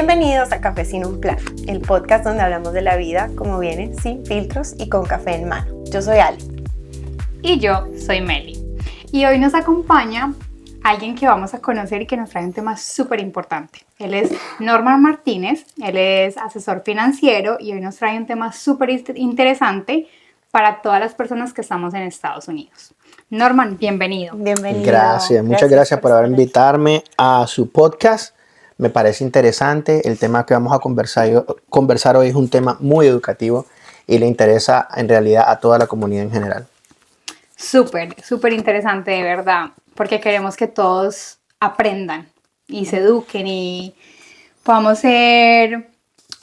Bienvenidos a Café Sin un Plan, el podcast donde hablamos de la vida como viene, sin filtros y con café en mano. Yo soy Ali. Y yo soy Meli. Y hoy nos acompaña alguien que vamos a conocer y que nos trae un tema súper importante. Él es Norman Martínez, él es asesor financiero y hoy nos trae un tema súper interesante para todas las personas que estamos en Estados Unidos. Norman, bienvenido. Bienvenido. Gracias, muchas gracias por invitarme a su podcast. Me parece interesante. El tema que vamos a conversar hoy es un tema muy educativo y le interesa en realidad a toda la comunidad en general. Súper interesante, de verdad, porque queremos que todos aprendan y se eduquen y podamos ser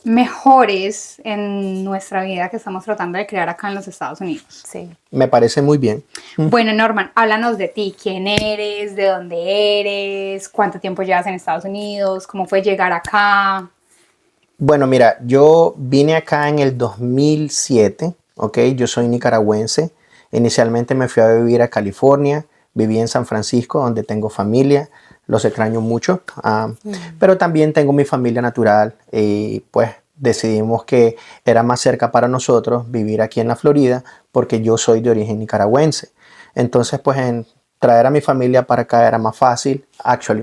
mejores en nuestra vida que estamos tratando de crear acá en los Estados Unidos. Sí. Me parece muy bien. Bueno, Norman, háblanos de ti. ¿Quién eres? ¿De dónde eres? ¿Cuánto tiempo llevas en Estados Unidos? ¿Cómo fue llegar acá? Bueno, mira, yo vine acá en el 2007, ¿ok? Yo soy nicaragüense. Inicialmente me fui a vivir a California. Viví en San Francisco, donde tengo familia. Los extraño mucho, pero también tengo mi familia natural y pues decidimos que era más cerca para nosotros vivir aquí en la Florida porque yo soy de origen nicaragüense. Entonces pues traer a mi familia para acá era más fácil,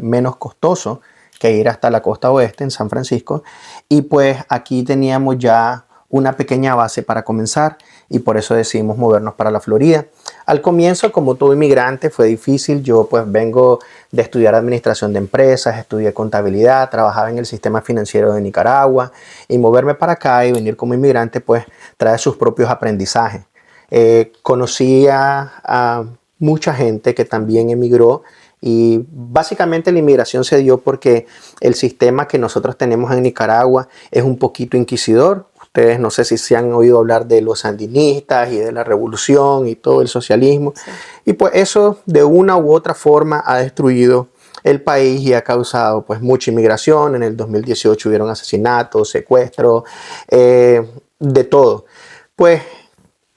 menos costoso que ir hasta la costa oeste en San Francisco, y pues aquí teníamos ya una pequeña base para comenzar y por eso decidimos movernos para la Florida. Al comienzo, como todo inmigrante, fue difícil. Yo pues vengo de estudiar administración de empresas, estudié contabilidad, trabajaba en el sistema financiero de Nicaragua, y moverme para acá y venir como inmigrante pues trae sus propios aprendizajes. Conocí a mucha gente que también emigró. Y básicamente la inmigración se dio porque el sistema que nosotros tenemos en Nicaragua es un poquito inquisidor. Ustedes no sé si se han oído hablar de los sandinistas y de la revolución y todo el socialismo. Sí. Y pues eso de una u otra forma ha destruido el país y ha causado pues mucha inmigración. En el 2018 hubieron asesinatos, secuestros, de todo. Pues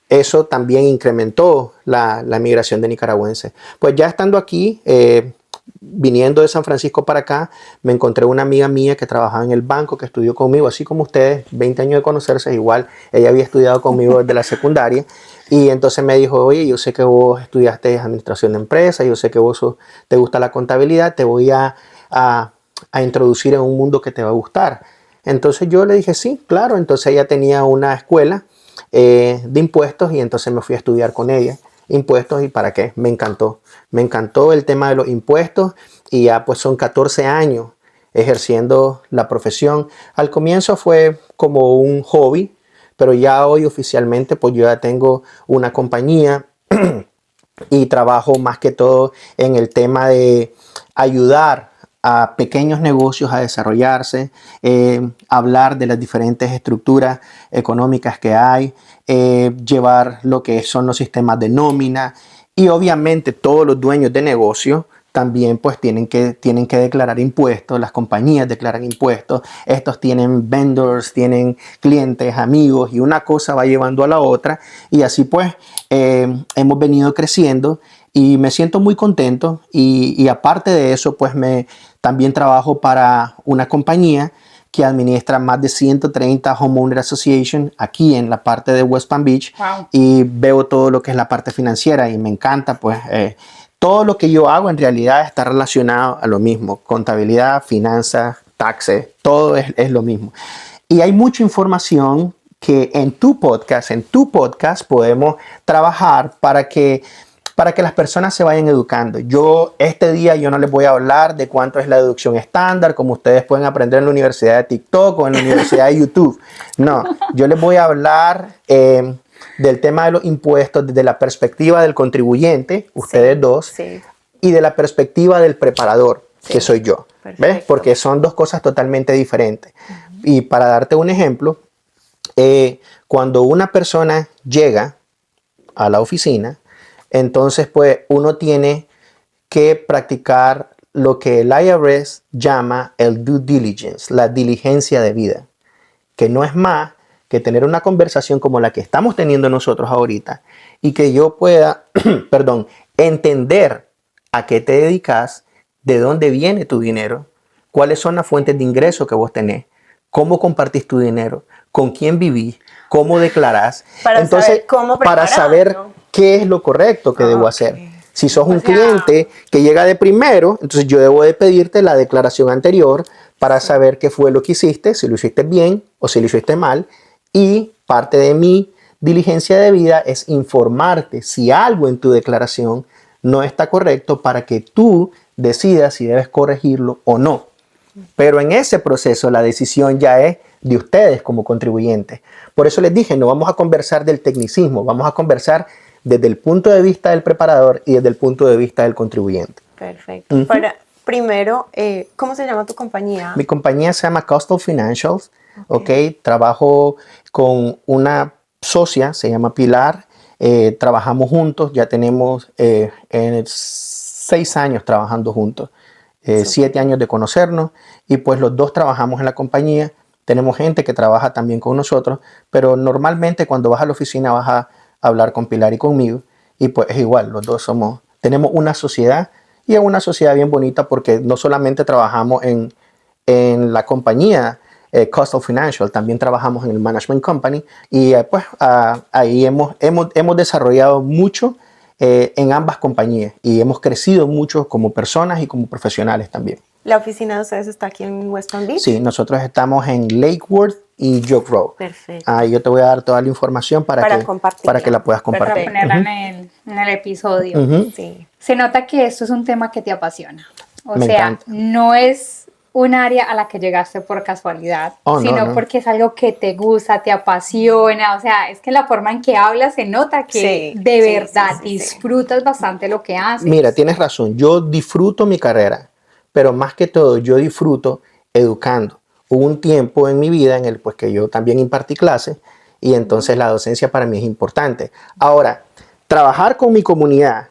eso también incrementó la migración de nicaragüenses. Pues ya estando aquí, viniendo de San Francisco para acá, me encontré una amiga mía que trabajaba en el banco, que estudió conmigo, así como ustedes, 20 años de conocerse, igual ella había estudiado conmigo desde la secundaria, y entonces me dijo, oye, yo sé que vos estudiaste administración de empresas, yo sé que vos te gusta la contabilidad, te voy a introducir en un mundo que te va a gustar. Entonces yo le dije, sí, claro. Entonces ella tenía una escuela de impuestos y entonces me fui a estudiar con ella impuestos. ¿Y para qué? Me encantó el tema de los impuestos y ya pues son 14 años ejerciendo la profesión. Al comienzo fue como un hobby, pero ya hoy oficialmente pues yo ya tengo una compañía y trabajo más que todo en el tema de ayudar a pequeños negocios a desarrollarse, hablar de las diferentes estructuras económicas que hay, llevar lo que son los sistemas de nómina, y obviamente todos los dueños de negocio también pues tienen que declarar impuestos. Las compañías declaran impuestos, estos tienen vendors, tienen clientes, amigos, y una cosa va llevando a la otra, y así pues hemos venido creciendo y me siento muy contento. Y aparte de eso pues también trabajo para una compañía que administra más de 130 Homeowner Association aquí en la parte de West Palm Beach. Wow. Y veo todo lo que es la parte financiera y me encanta pues todo lo que yo hago en realidad está relacionado a lo mismo: contabilidad, finanzas, taxes, todo es lo mismo. Y hay mucha información que en tu podcast podemos trabajar para que las personas se vayan educando. Este día yo no les voy a hablar de cuánto es la deducción estándar, como ustedes pueden aprender en la Universidad de TikTok o en la Universidad de YouTube. No, yo les voy a hablar del tema de los impuestos desde la perspectiva del contribuyente, ustedes dos, sí, y de la perspectiva del preparador, sí, que soy yo. ¿Ves? Porque son dos cosas totalmente diferentes. Uh-huh. Y para darte un ejemplo, cuando una persona llega a la oficina, entonces pues uno tiene que practicar lo que el IRS llama el due diligence, la diligencia debida, que no es más que tener una conversación como la que estamos teniendo nosotros ahorita y que yo pueda, entender a qué te dedicas, de dónde viene tu dinero, cuáles son las fuentes de ingreso que vos tenés, cómo compartís tu dinero, con quién vivís, cómo declarás. Para Entonces, saber cómo para saber prepararlo. qué es lo correcto que debo hacer. Si sos un O sea, cliente que llega de primero, entonces yo debo de pedirte la declaración anterior para saber qué fue lo que hiciste, si lo hiciste bien o si lo hiciste mal. Y parte de mi diligencia de vida es informarte si algo en tu declaración no está correcto para que tú decidas si debes corregirlo o no. Pero en ese proceso la decisión ya es de ustedes como contribuyentes. Por eso les dije, no vamos a conversar del tecnicismo, vamos a conversar desde el punto de vista del preparador y desde el punto de vista del contribuyente. Perfecto. Primero, ¿cómo se llama tu compañía? Mi compañía se llama Coastal Financials. Okay. Trabajo con una socia, se llama Pilar. Trabajamos juntos, ya tenemos 6 años trabajando juntos. 7 años de conocernos y pues los dos trabajamos en la compañía. Tenemos gente que trabaja también con nosotros, pero normalmente cuando vas a la oficina vas a hablar con Pilar y conmigo y pues es igual, los dos tenemos una sociedad y es una sociedad bien bonita porque no solamente trabajamos en la compañía Coastal Financial, también trabajamos en el Management Company y pues ahí hemos desarrollado mucho en ambas compañías y hemos crecido mucho como personas y como profesionales también. ¿La oficina de ustedes está aquí en West Palm Beach? Sí, nosotros estamos en Lake Worth y Joke Road. Perfecto. Yo te voy a dar toda la información para que la puedas para compartir. ponerla en el episodio. Sí. Se nota que esto es un tema que te apasiona. Me encanta. No es un área a la que llegaste por casualidad, sino no. porque es algo que te gusta, te apasiona. O sea, es que la forma en que hablas se nota que de verdad disfrutas bastante lo que haces. Mira, tienes razón. Yo disfruto mi carrera, pero más que todo yo disfruto educando. Hubo un tiempo en mi vida en el pues que yo también impartí clases y entonces la docencia para mí es importante. Ahora, trabajar con mi comunidad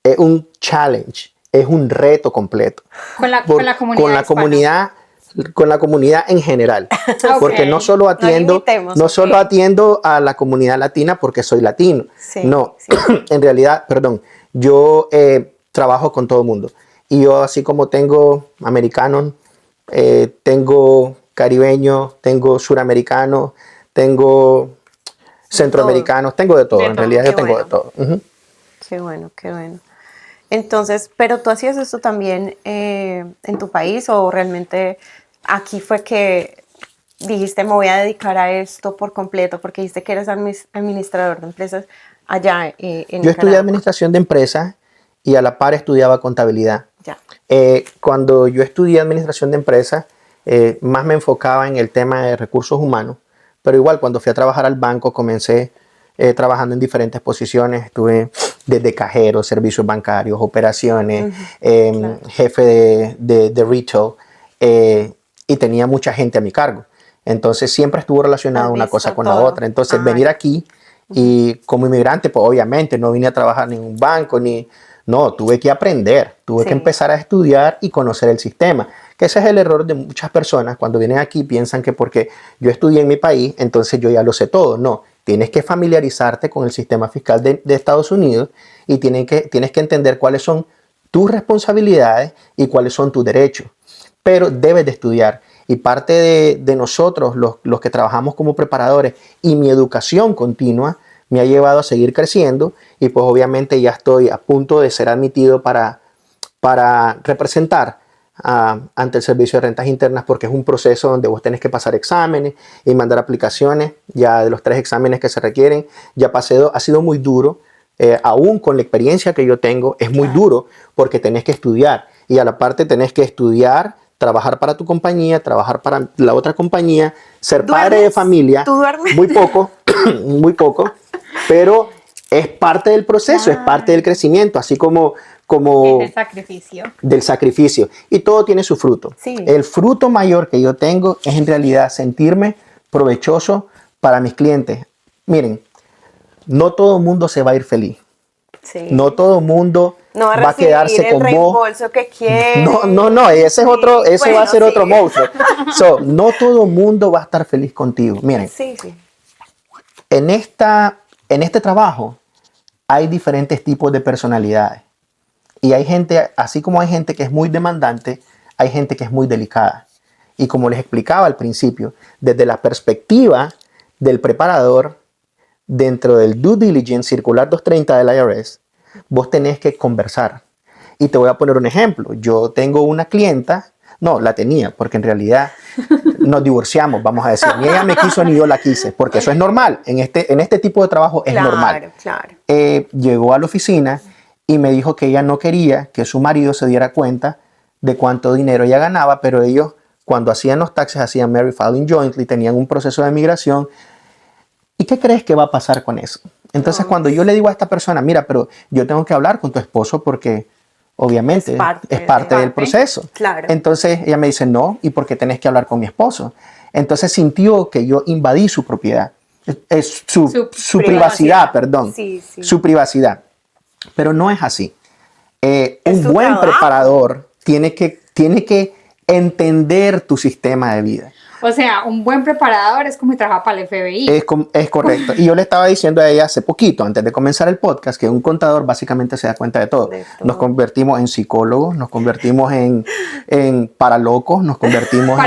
es un challenge, es un reto completo. Con la comunidad con la comunidad en general. Okay. Porque no solo atiendo a la comunidad latina porque soy latino. No, en realidad, yo trabajo con todo el mundo. Y yo así como tengo americanos, tengo caribeños, tengo suramericanos, tengo centroamericanos, tengo de todo. En realidad yo tengo de todo. Qué bueno, qué bueno. Entonces, ¿pero tú hacías esto también en tu país o realmente aquí fue que dijiste me voy a dedicar a esto por completo porque dijiste que eres administrador de empresas allá en Nicaragua? Yo estudié administración de empresas y a la par estudiaba contabilidad. Ya. Cuando yo estudié administración de empresas, más me enfocaba en el tema de recursos humanos, pero igual cuando fui a trabajar al banco comencé trabajando en diferentes posiciones. Estuve desde cajero, servicios bancarios, operaciones, jefe de retail y tenía mucha gente a mi cargo. Entonces siempre estuvo relacionado una cosa con la otra. Entonces venir aquí y como inmigrante, pues obviamente no vine a trabajar en un banco no, tuve que aprender, tuve que empezar a estudiar y conocer el sistema. Que ese es el error de muchas personas cuando vienen aquí piensan que porque yo estudié en mi país, entonces yo ya lo sé todo. No, tienes que familiarizarte con el sistema fiscal de Estados Unidos y tienes que entender cuáles son tus responsabilidades y cuáles son tus derechos. Pero debes de estudiar. Y parte de nosotros, los que trabajamos como preparadores y mi educación continua, me ha llevado a seguir creciendo y pues obviamente ya estoy a punto de ser admitido para representar ante el Servicio de Rentas Internas porque es un proceso donde vos tenés que pasar exámenes y mandar aplicaciones. Ya de los 3 exámenes que se requieren, ya pasé, ha sido muy duro, aún con la experiencia que yo tengo, es muy duro porque tenés que estudiar y a la parte tenés que estudiar, trabajar para tu compañía, trabajar para la otra compañía, ser padre de familia. ¿Tú duermes? Muy poco, muy poco, pero es parte del proceso, es parte del crecimiento, así como el sacrificio. Del sacrificio. Y todo tiene su fruto. Sí. El fruto mayor que yo tengo es en realidad sentirme provechoso para mis clientes. Miren, no todo el mundo se va a ir feliz. Sí. No todo el mundo no va a quedarse con vos. el reembolso que quiere. No, ese es otro, ese va a ser otro monstruo. No todo el mundo va a estar feliz contigo. Miren, en este trabajo hay diferentes tipos de personalidades. Y hay gente, así como hay gente que es muy demandante, hay gente que es muy delicada. Y como les explicaba al principio, desde la perspectiva del preparador, dentro del due diligence circular 230 del IRS, vos tenés que conversar. Y te voy a poner un ejemplo. Yo tengo una clienta, no, la tenía, porque en realidad nos divorciamos, vamos a decir. Ni ella me quiso ni yo la quise, porque eso es normal. En este tipo de trabajo es normal. Claro. Llegó a la oficina y me dijo que ella no quería que su marido se diera cuenta de cuánto dinero ella ganaba, pero ellos, cuando hacían los taxes, hacían married filing jointly, tenían un proceso de migración. ¿Y qué crees que va a pasar con eso? Entonces, cuando yo le digo a esta persona, mira, pero yo tengo que hablar con tu esposo porque obviamente es parte del proceso. Claro. Entonces, ella me dice, no, ¿y por qué tenés que hablar con mi esposo? Entonces, sintió que yo invadí su propiedad. Es su privacidad, perdón. Sí. Su privacidad. Pero no es así. Un tu buen trabajo. preparador tiene que entender tu sistema de vida. O sea, un buen preparador es como si trabaja para el FBI. Es correcto. Y yo le estaba diciendo a ella hace poquito, antes de comenzar el podcast, que un contador básicamente se da cuenta de todo. Nos convertimos en psicólogos, nos convertimos en paralocos, nos convertimos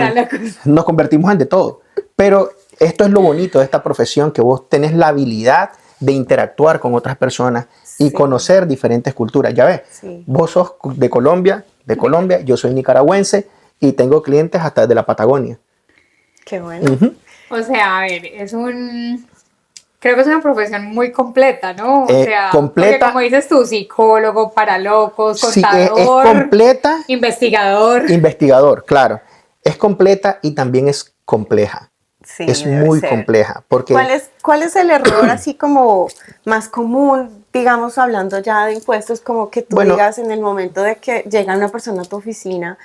en de todo. Pero esto es lo bonito de esta profesión, que vos tenés la habilidad de interactuar con otras personas y conocer diferentes culturas. Ya ves, vos sos de Colombia, yo soy nicaragüense y tengo clientes hasta de la Patagonia. Qué bueno. O sea, a ver, creo que es una profesión muy completa, ¿no? O sea, completa. Porque como dices tú, psicólogo, paralocos, contador, es completa. Investigador, claro. Es completa y también es compleja. Sí, es debe muy ser. compleja. Porque ¿Cuál es el error así como más común, digamos, hablando ya de impuestos, como que tú digas en el momento de que llega una persona a tu oficina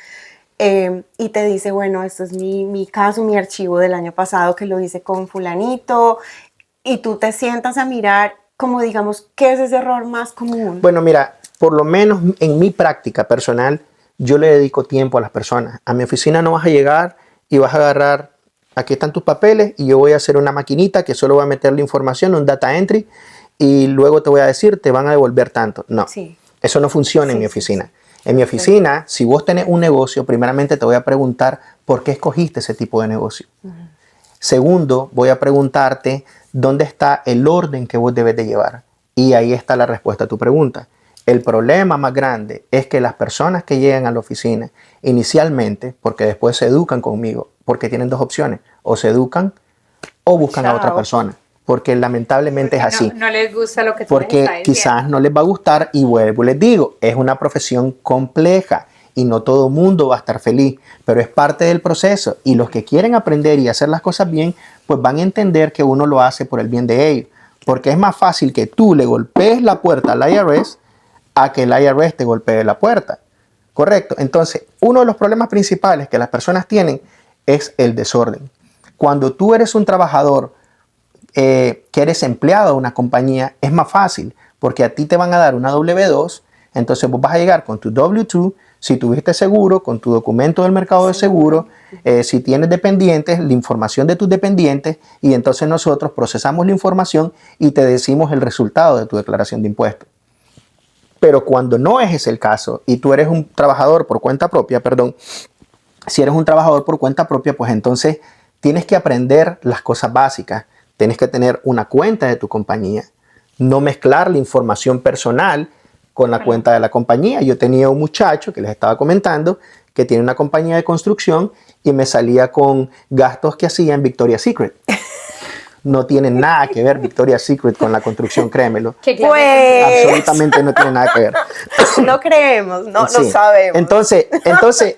y te dice, bueno, esto es mi caso, mi archivo del año pasado que lo hice con fulanito, y tú te sientas a mirar como, digamos, ¿qué es ese error más común? Bueno, mira, por lo menos en mi práctica personal, yo le dedico tiempo a las personas. A mi oficina no vas a llegar y vas a agarrar, aquí están tus papeles y yo voy a hacer una maquinita que solo va a meter la información, un data entry, y luego te voy a decir, te van a devolver tanto. No, eso no funciona en mi oficina. En mi oficina, si vos tenés un negocio, primeramente te voy a preguntar por qué escogiste ese tipo de negocio. Segundo, voy a preguntarte dónde está el orden que vos debes de llevar. Y ahí está la respuesta a tu pregunta. El problema más grande es que las personas que llegan a la oficina inicialmente, porque después se educan conmigo, porque tienen dos opciones, o se educan o buscan a otra persona. Porque lamentablemente es así. No les gusta lo que tú les Porque estás diciendo. quizás no les va a gustar, y vuelvo, les digo, es una profesión compleja y no todo el mundo va a estar feliz, pero es parte del proceso, y los que quieren aprender y hacer las cosas bien, pues van a entender que uno lo hace por el bien de ellos, porque es más fácil que tú le golpees la puerta al IRS a que el IRS te golpee la puerta. Correcto. Entonces, uno de los problemas principales que las personas tienen es el desorden. Cuando tú eres un trabajador que eres empleado de una compañía, es más fácil, porque a ti te van a dar una W2, entonces vos vas a llegar con tu W2, si tuviste seguro, con tu documento del mercado de seguro, si tienes dependientes, la información de tus dependientes, y entonces nosotros procesamos la información y te decimos el resultado de tu declaración de impuestos. Pero cuando no es ese el caso y tú eres un trabajador por cuenta propia, si eres un trabajador por cuenta propia, pues entonces tienes que aprender las cosas básicas. Tienes que tener una cuenta de tu compañía, no mezclar la información personal con la cuenta de la compañía. Yo tenía un muchacho que les estaba comentando que tiene una compañía de construcción y me salía con gastos que hacía en Victoria's Secret. No tiene nada que ver Victoria's Secret con la construcción, créemelo. Pues, Absolutamente no tiene nada que ver. No creemos, no Sí. sabemos. Entonces,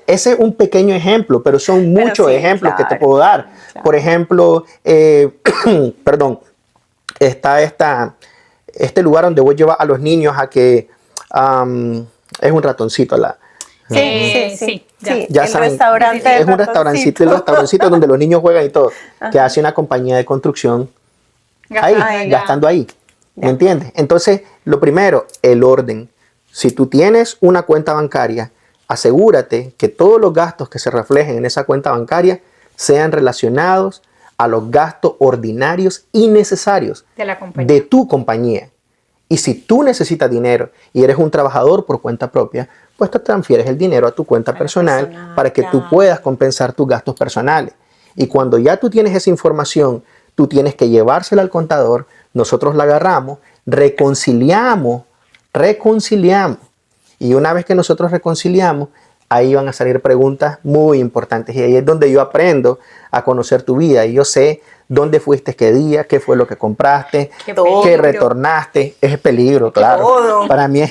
ese es un pequeño ejemplo, pero son muchos ejemplos que te puedo dar. Claro. Por ejemplo, perdón, está este lugar donde vos llevas a los niños a que es un ratoncito. Sí, Ya el saben, restaurante es un restaurancito donde los niños juegan y todo, que hace una compañía de construcción gastando ahí. ¿Me entiendes? Entonces, lo primero, el orden. Si tú tienes una cuenta bancaria, asegúrate que todos los gastos que se reflejen en esa cuenta bancaria sean relacionados a los gastos ordinarios y necesarios de la compañía. de tu compañía. Y si tú necesitas dinero y eres un trabajador por cuenta propia, pues te transfieres el dinero a tu cuenta personal para que tú puedas compensar tus gastos personales. Y cuando ya tú tienes esa información, tú tienes que llevársela al contador, nosotros la agarramos, reconciliamos. Y una vez que nosotros reconciliamos, ahí van a salir preguntas muy importantes. Y ahí es donde yo aprendo a conocer tu vida. Y yo sé dónde fuiste, qué día, qué fue lo que compraste, qué retornaste. Es peligro, claro. Todo. Para mí.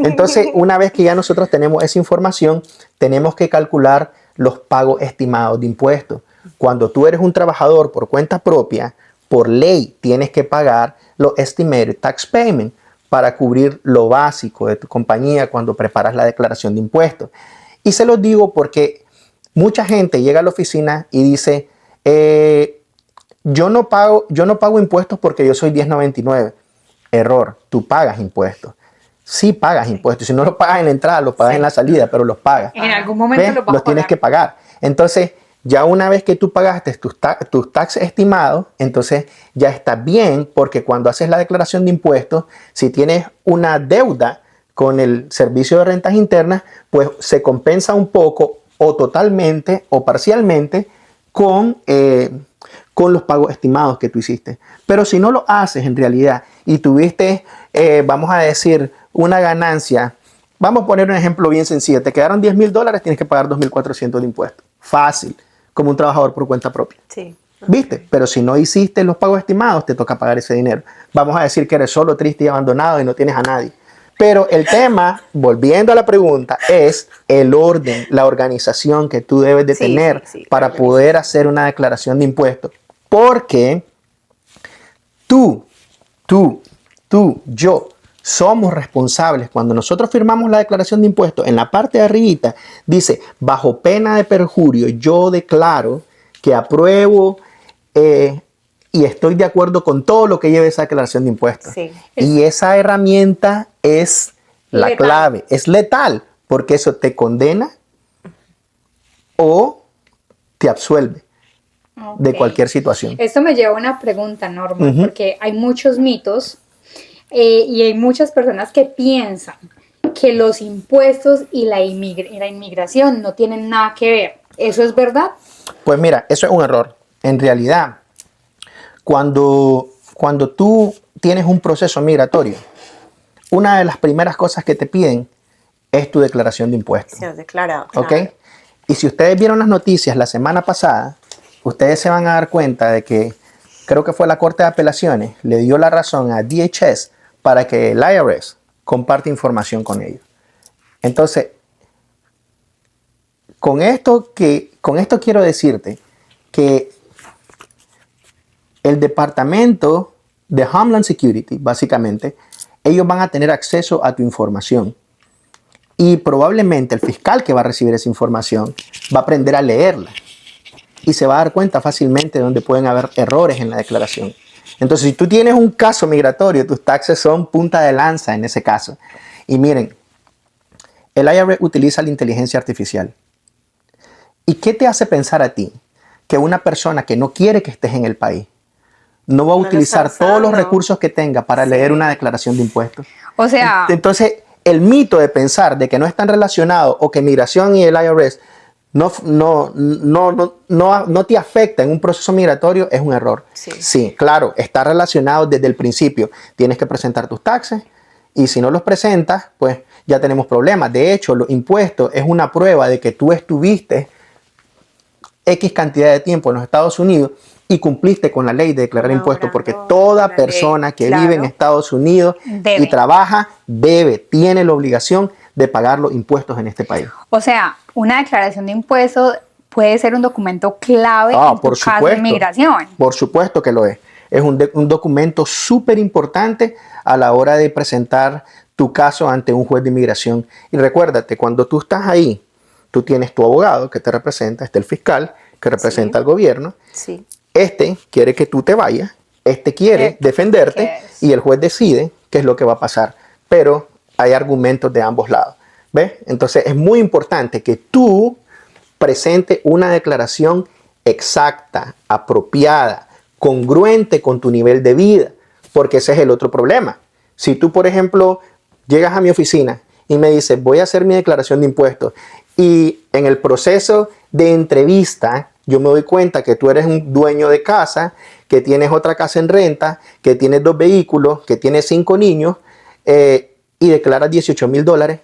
Entonces, una vez que ya nosotros tenemos esa información, tenemos que calcular los pagos estimados de impuestos. Cuando tú eres un trabajador por cuenta propia, por ley tienes que pagar los estimated tax payments para cubrir lo básico de tu compañía cuando preparas la declaración de impuestos. Y se los digo porque mucha gente llega a la oficina y dice, yo no pago impuestos porque yo soy 1099. Error, tú pagas impuestos. Sí pagas impuestos. Si no los pagas en la entrada, los pagas en la salida, pero los pagas. En algún momento los vas a los tienes pagar. que pagar. Entonces, ya una vez que tú pagaste tus taxes estimados, entonces ya está bien, porque cuando haces la declaración de impuestos, si tienes una deuda con el servicio de rentas internas, pues se compensa un poco o totalmente o parcialmente con los pagos estimados que tú hiciste. Pero si no lo haces en realidad y tuviste, vamos a decir, una ganancia, vamos a poner un ejemplo bien sencillo, te quedaron $10,000, tienes que pagar 2,400 de impuestos. Fácil, como un trabajador por cuenta propia. Sí. ¿Viste? Pero si no hiciste los pagos estimados, te toca pagar ese dinero. Vamos a decir que eres solo, triste y abandonado y no tienes a nadie. Pero el tema, volviendo a la pregunta, es el orden, la organización que tú debes de tener para poder hacer una declaración de impuestos. Porque yo, somos responsables. Cuando nosotros firmamos la declaración de impuestos, en la parte de arribita dice, bajo pena de perjurio, yo declaro que apruebo y estoy de acuerdo con todo lo que lleve esa declaración de impuestos. Sí. Y esa herramienta es la clave, es letal, porque eso te condena o te absuelve de cualquier situación. Esto me lleva a una pregunta, Norma, porque hay muchos mitos y hay muchas personas que piensan que los impuestos y la inmigración no tienen nada que ver. ¿Eso es verdad? Pues mira, eso es un error. En realidad, cuando tú tienes un proceso migratorio, una de las primeras cosas que te piden es tu declaración de impuestos. Se has declarado. ¿Ok? Claro. Y si ustedes vieron las noticias la semana pasada, ustedes se van a dar cuenta de que creo que fue la Corte de Apelaciones, le dio la razón a DHS para que el IRS comparte información con ellos. Entonces, con esto quiero decirte que el Departamento de Homeland Security, básicamente, ellos van a tener acceso a tu información. Y probablemente el fiscal que va a recibir esa información va a aprender a leerla. Y se va a dar cuenta fácilmente de dónde pueden haber errores en la declaración. Entonces, si tú tienes un caso migratorio, tus taxes son punta de lanza en ese caso. Y miren, el IRS utiliza la inteligencia artificial. ¿Y qué te hace pensar a ti que una persona que no quiere que estés en el país no va a utilizar todos los recursos que tenga para leer una declaración de impuestos? O sea... Entonces, el mito de pensar de que no están relacionados o que migración y el IRS no te afecta en un proceso migratorio es un error. Sí, claro, está relacionado desde el principio. Tienes que presentar tus taxes y si no los presentas, pues ya tenemos problemas. De hecho, los impuestos es una prueba de que tú estuviste X cantidad de tiempo en los Estados Unidos y cumpliste con la ley de declarar impuestos, porque toda persona que vive en Estados Unidos y trabaja tiene la obligación de pagar los impuestos en este país. O sea, una declaración de impuestos puede ser un documento clave en tu caso de inmigración. Por supuesto que lo es. Es un documento súper importante a la hora de presentar tu caso ante un juez de inmigración. Y recuérdate, cuando tú estás ahí, tú tienes tu abogado que te representa, está el fiscal que representa al gobierno. Sí. Este quiere que tú te vayas, este quiere defenderte y el juez decide qué es lo que va a pasar. Pero hay argumentos de ambos lados. ¿Ves? Entonces es muy importante que tú presentes una declaración exacta, apropiada, congruente con tu nivel de vida, porque ese es el otro problema. Si tú, por ejemplo, llegas a mi oficina y me dices, voy a hacer mi declaración de impuestos, y en el proceso de entrevista yo me doy cuenta que tú eres un dueño de casa, que tienes otra casa en renta, que tienes 2 vehículos, que tienes 5 niños, y declaras $18,000,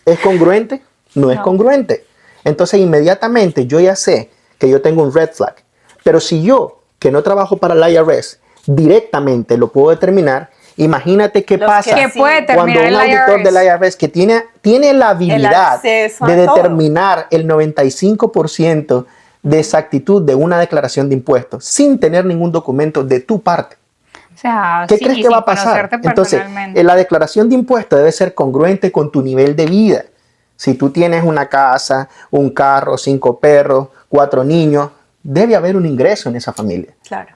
¿es congruente? No es congruente. Entonces inmediatamente yo ya sé que yo tengo un red flag. Pero si yo, que no trabajo para el IRS, directamente lo puedo determinar, imagínate qué pasa ¿Qué puede cuando determinar un el auditor IRS? del IRS que tiene la habilidad acceso a de todo. determinar el 95% de exactitud de una declaración de impuestos sin tener ningún documento de tu parte. O sea, ¿Qué sí, crees y que va sin a pasar? conocerte Entonces, personalmente. la declaración de impuestos debe ser congruente con tu nivel de vida. Si tú tienes una casa, un carro, 5 perros, 4 niños, debe haber un ingreso en esa familia. Claro.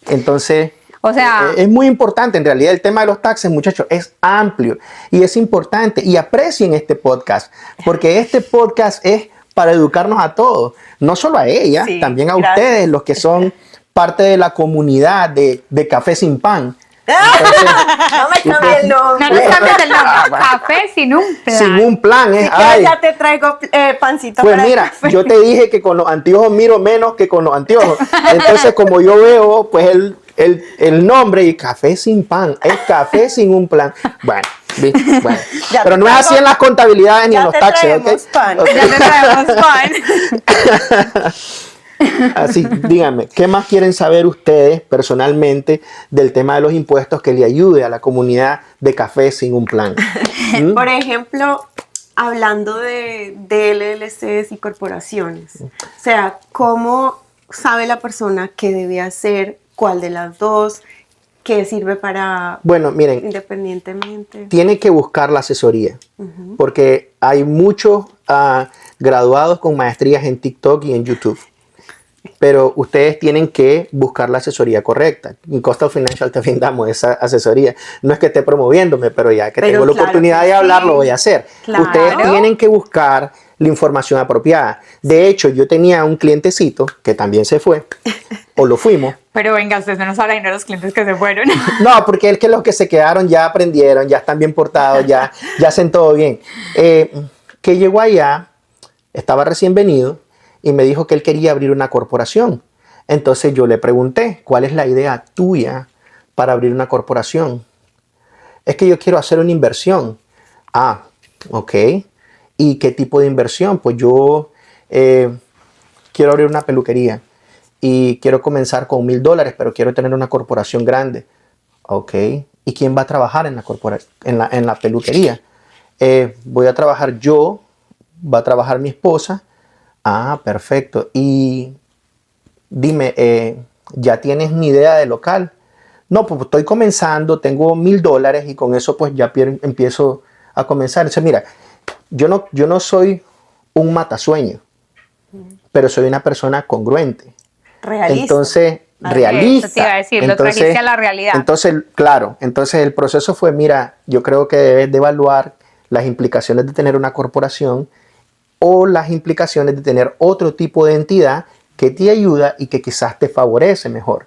Entonces, O sea, es muy importante. En realidad, el tema de los taxes, muchachos, es amplio y es importante. Y aprecien este podcast, porque este podcast es para educarnos a todos, no solo a ella, Sí, también a gracias. ustedes, los que son parte de la comunidad de Café Sin Pan. No me cambie el no nombre. nos cambies el nombre. Café sin un plan. Sin un plan, Si es. quieres Ay, ya te traigo pancito pues para el mira, café. yo te dije que con los anteojos miro menos que con los anteojos. Entonces, como yo veo, pues el nombre y Café Sin Pan, es Café Sin un Plan. Bueno, ¿viste? Bueno. Ya Pero te no es así traigo- en las contabilidades ni ya en los te taxes, traemos ¿ok? pan. Ok. Ya te traemos pan. Así, díganme, ¿qué más quieren saber ustedes personalmente del tema de los impuestos que le ayude a la comunidad de Café Sin un Plan? ¿Mm? Por ejemplo, hablando de LLCs y corporaciones, o sea, ¿cómo sabe la persona qué debe hacer, cuál de las dos, qué sirve para Bueno, miren, independientemente? tiene que buscar la asesoría, porque hay muchos graduados con maestrías en TikTok y en YouTube. Pero ustedes tienen que buscar la asesoría correcta. En Coastal Financial también damos esa asesoría. No es que esté promoviéndome, pero ya que Pero tengo la claro oportunidad que de hablar, sí. lo voy a hacer. Claro. Ustedes tienen que buscar la información apropiada. De hecho, yo tenía un clientecito que también se fue, o lo fuimos. Pero venga, ustedes no nos hablan de los clientes que se fueron. No, porque es que los que se quedaron ya aprendieron, ya están bien portados, ya hacen todo bien. Que llegó allá, estaba recién venido y me dijo que él quería abrir una corporación. Entonces yo le pregunté, ¿cuál es la idea tuya para abrir una corporación? Es que yo quiero hacer una inversión. Ah, ok. ¿Y qué tipo de inversión? Pues yo quiero abrir una peluquería y quiero comenzar con $1,000, pero quiero tener una corporación grande. Ok. ¿Y quién va a trabajar en la peluquería? Voy a trabajar yo, va a trabajar mi esposa. Ah, perfecto. Y dime, ¿ya tienes ni idea de local? No, pues estoy comenzando, tengo $1,000 y con eso pues ya empiezo a comenzar. Dice, mira, yo no soy un matasueño, pero soy una persona congruente. Realista. Entonces, Ah, realista. eso te iba a decir, lo trajiste a la realidad. Entonces, claro, entonces el proceso fue, mira, yo creo que debes de evaluar las implicaciones de tener una corporación o las implicaciones de tener otro tipo de entidad que te ayuda y que quizás te favorece mejor.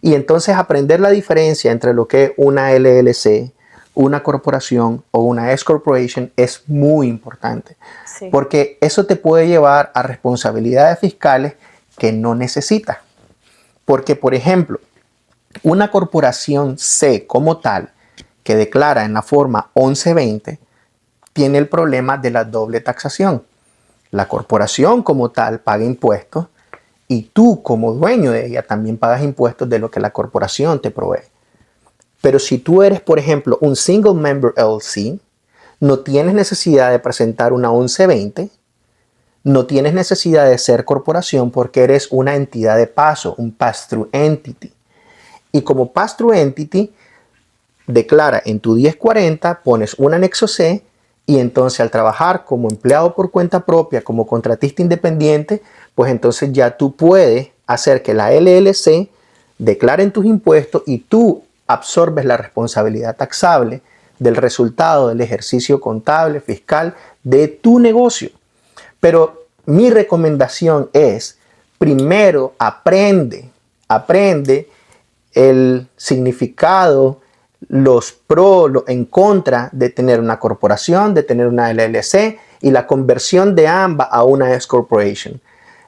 Y entonces aprender la diferencia entre lo que es una LLC, una corporación o una S Corporation es muy importante. Sí. Porque eso te puede llevar a responsabilidades fiscales que no necesitas. Porque, por ejemplo, una corporación C como tal, que declara en la forma 1120, tiene el problema de la doble taxación. La corporación como tal paga impuestos y tú como dueño de ella también pagas impuestos de lo que la corporación te provee. Pero si tú eres, por ejemplo, un single member LLC, no tienes necesidad de presentar una 1120, no tienes necesidad de ser corporación porque eres una entidad de paso, un pass-through entity. Y como pass-through entity, declara en tu 1040, pones un anexo C y entonces al trabajar como empleado por cuenta propia, como contratista independiente, pues entonces ya tú puedes hacer que la LLC declare tus impuestos y tú absorbes la responsabilidad taxable del resultado del ejercicio contable, fiscal de tu negocio. Pero mi recomendación es, primero aprende el significado, los en contra de tener una corporación, de tener una LLC y la conversión de ambas a una S Corporation.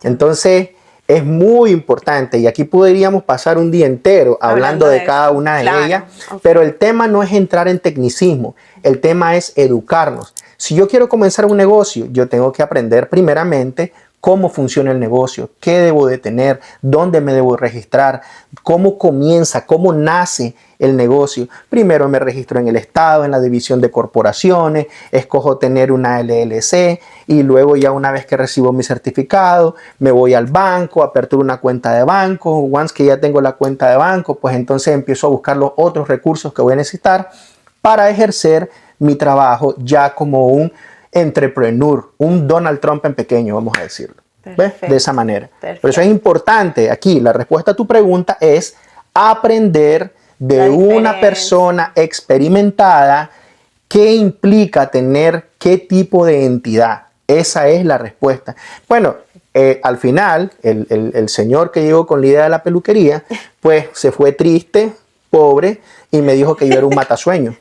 Entonces, es muy importante y aquí podríamos pasar un día entero hablando de cada una de ellas, pero el tema no es entrar en tecnicismo, el tema es educarnos. Si yo quiero comenzar un negocio, yo tengo que aprender primeramente cómo funciona el negocio, qué debo de tener, dónde me debo registrar, cómo comienza, cómo nace el negocio. Primero me registro en el estado, en la división de corporaciones, escojo tener una LLC y luego ya una vez que recibo mi certificado, me voy al banco, aperturo una cuenta de banco. Once que ya tengo la cuenta de banco, pues entonces empiezo a buscar los otros recursos que voy a necesitar para ejercer mi trabajo ya como un entrepreneur, un Donald Trump en pequeño, vamos a decirlo. ¿Ves? De esa manera. Perfecto. Por eso es importante aquí, la respuesta a tu pregunta es aprender de una persona experimentada qué implica tener qué tipo de entidad. Esa es la respuesta. Bueno, al final, el señor que llegó con la idea de la peluquería, pues se fue triste, pobre, y me dijo que yo era un matasueño.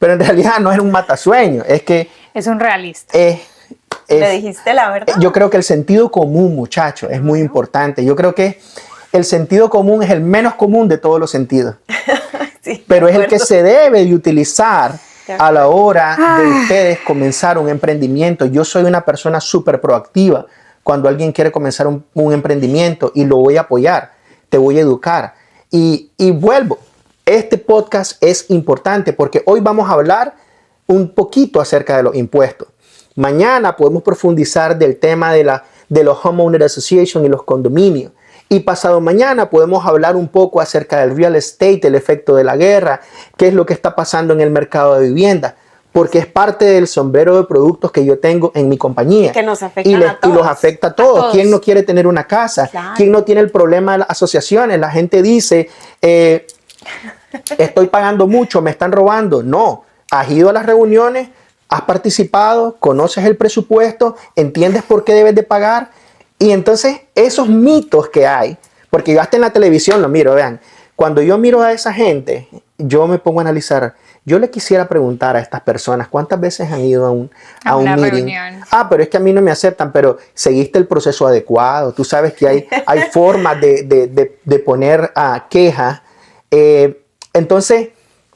Pero en realidad no era un matasueño, es que... Es un realista. Le dijiste la verdad. Yo creo que el sentido común, muchacho, es muy importante. Yo creo que el sentido común es el menos común de todos los sentidos. Sí, pero es el que se debe de utilizar a la hora de ustedes comenzar un emprendimiento. Yo soy una persona súper proactiva cuando alguien quiere comenzar un emprendimiento y lo voy a apoyar, te voy a educar. Y vuelvo. Este podcast es importante porque hoy vamos a hablar un poquito acerca de los impuestos. Mañana podemos profundizar del tema de los Homeowner Association y los condominios. Y pasado mañana podemos hablar un poco acerca del real estate, el efecto de la guerra, qué es lo que está pasando en el mercado de vivienda, porque es parte del sombrero de productos que yo tengo en mi compañía. Que nos afectan a todos. Y los afecta a todos. ¿Quién no quiere tener una casa? Claro. ¿Quién no tiene el problema de las asociaciones? La gente dice... estoy pagando mucho, me están robando. No, has ido a las reuniones, has participado, conoces el presupuesto, entiendes por qué debes de pagar. Y entonces esos mitos que hay, porque yo hasta en la televisión lo miro, vean, cuando yo miro a esa gente, yo me pongo a analizar, yo le quisiera preguntar a estas personas cuántas veces han ido a un meeting. Reunión. Pero es que a mí no me aceptan, pero seguiste el proceso adecuado, tú sabes que hay formas de poner quejas. Entonces,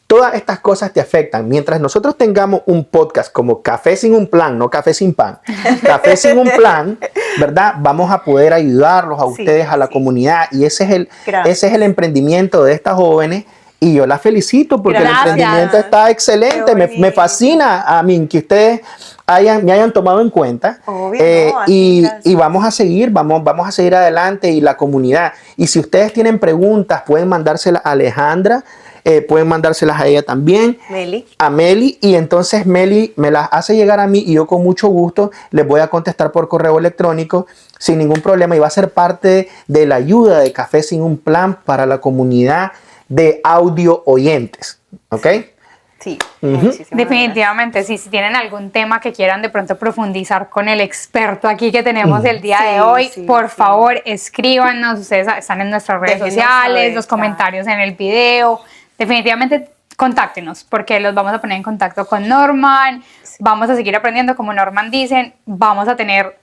todas estas cosas te afectan. Mientras nosotros tengamos un podcast como Café sin un plan, no Café sin pan, Café sin un plan, ¿verdad? Vamos a poder ayudarlos a ustedes, a la comunidad. Y ese es el emprendimiento de estas jóvenes. Y yo las felicito porque el emprendimiento está excelente. Me fascina a mí que ustedes me hayan tomado en cuenta. Y vamos a seguir, vamos a seguir adelante y la comunidad. Y si ustedes tienen preguntas, pueden mandárselas a Alejandra, pueden mandárselas a ella también, a Meli, y entonces Meli me las hace llegar a mí y yo con mucho gusto les voy a contestar por correo electrónico sin ningún problema y va a ser parte de la ayuda de Café sin un plan para la comunidad de audio oyentes, ¿ok? Sí, definitivamente, sí, si tienen algún tema que quieran de pronto profundizar con el experto aquí que tenemos el día de hoy, por favor escríbanos, ustedes están en nuestras redes sociales, los comentarios en el video, definitivamente contáctenos porque los vamos a poner en contacto con Norman, vamos a seguir aprendiendo como Norman dicen, vamos a tener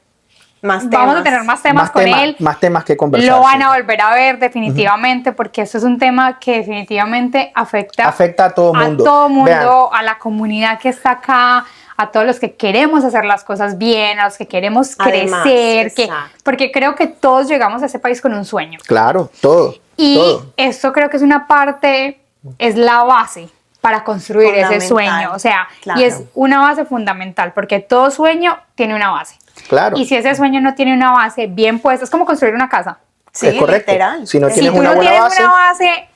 más temas con él. Más temas que conversar. Lo van a volver a ver definitivamente porque esto es un tema que definitivamente afecta a todo mundo. A todo mundo, a la comunidad que está acá, a todos los que queremos hacer las cosas bien, a los que queremos crecer, porque creo que todos llegamos a ese país con un sueño. Claro, todo. Y esto creo que es una parte, es la base para construir ese sueño. O sea, y es una base fundamental porque todo sueño tiene una base. Claro. Y si ese sueño no tiene una base bien puesta, es como construir una casa. Sí, es correcto. Literal. Si no tienes una base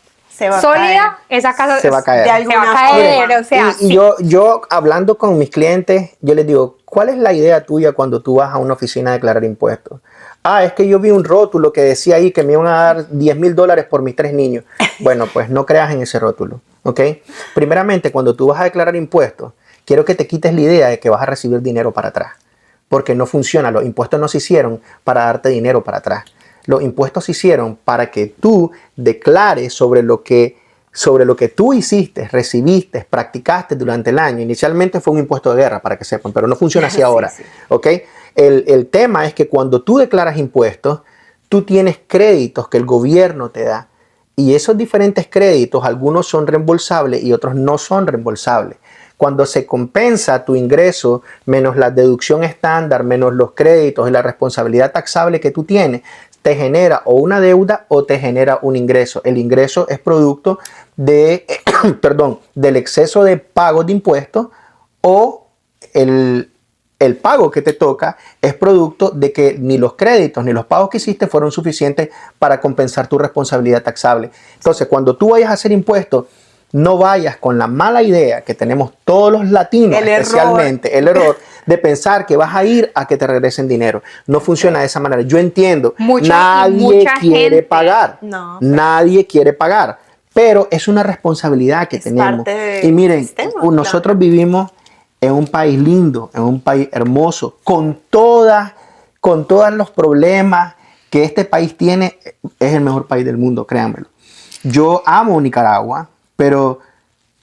sólida, esa casa se va a caer. De alguna forma. O sea, y yo hablando con mis clientes, yo les digo, ¿cuál es la idea tuya cuando tú vas a una oficina a declarar impuestos? Es que yo vi un rótulo que decía ahí que me iban a dar $10,000 por mis 3 niños. Bueno, pues no creas en ese rótulo, ¿ok? Primeramente, cuando tú vas a declarar impuestos, quiero que te quites la idea de que vas a recibir dinero para atrás. Porque no funciona, los impuestos no se hicieron para darte dinero para atrás. Los impuestos se hicieron para que tú declares sobre lo que sobre lo que tú hiciste, recibiste, practicaste durante el año. Inicialmente fue un impuesto de guerra, para que sepan, pero no funciona así ahora. Sí, sí. ¿Ok? El tema es que cuando tú declaras impuestos, tú tienes créditos que el gobierno te da. Y esos diferentes créditos, algunos son reembolsables y otros no son reembolsables. Cuando se compensa tu ingreso menos la deducción estándar, menos los créditos y la responsabilidad taxable que tú tienes, te genera o una deuda o te genera un ingreso. El ingreso es producto de, del exceso de pagos de impuestos, o el pago que te toca es producto de que ni los créditos ni los pagos que hiciste fueron suficientes para compensar tu responsabilidad taxable. Entonces, cuando tú vayas a hacer impuestos, no vayas con la mala idea que tenemos todos los latinos, especialmente el error de pensar que vas a ir a que te regresen dinero. No funciona de esa manera. Yo entiendo, nadie quiere pagar. No. Nadie quiere pagar, pero es una responsabilidad que tenemos. Y miren, nosotros vivimos en un país lindo, en un país hermoso, con todos los problemas que este país tiene. Es el mejor país del mundo, créanmelo. Yo amo Nicaragua, pero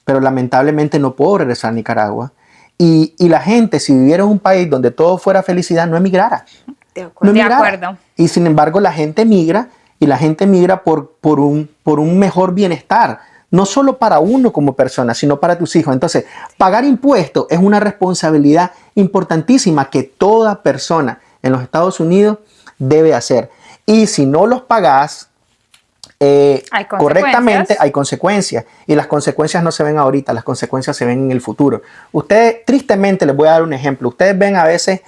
lamentablemente no puedo regresar a Nicaragua. Y la gente, si viviera en un país donde todo fuera felicidad, no emigrara. De acuerdo. No emigrara. Y sin embargo, la gente migra, y la gente migra por un mejor bienestar. No solo para uno como persona, sino para tus hijos. Entonces, pagar impuestos es una responsabilidad importantísima que toda persona en los Estados Unidos debe hacer. Y si no los pagas correctamente, hay consecuencias. Y las consecuencias no se ven ahorita, las consecuencias se ven en el futuro. Ustedes, tristemente, les voy a dar un ejemplo. Ustedes ven a veces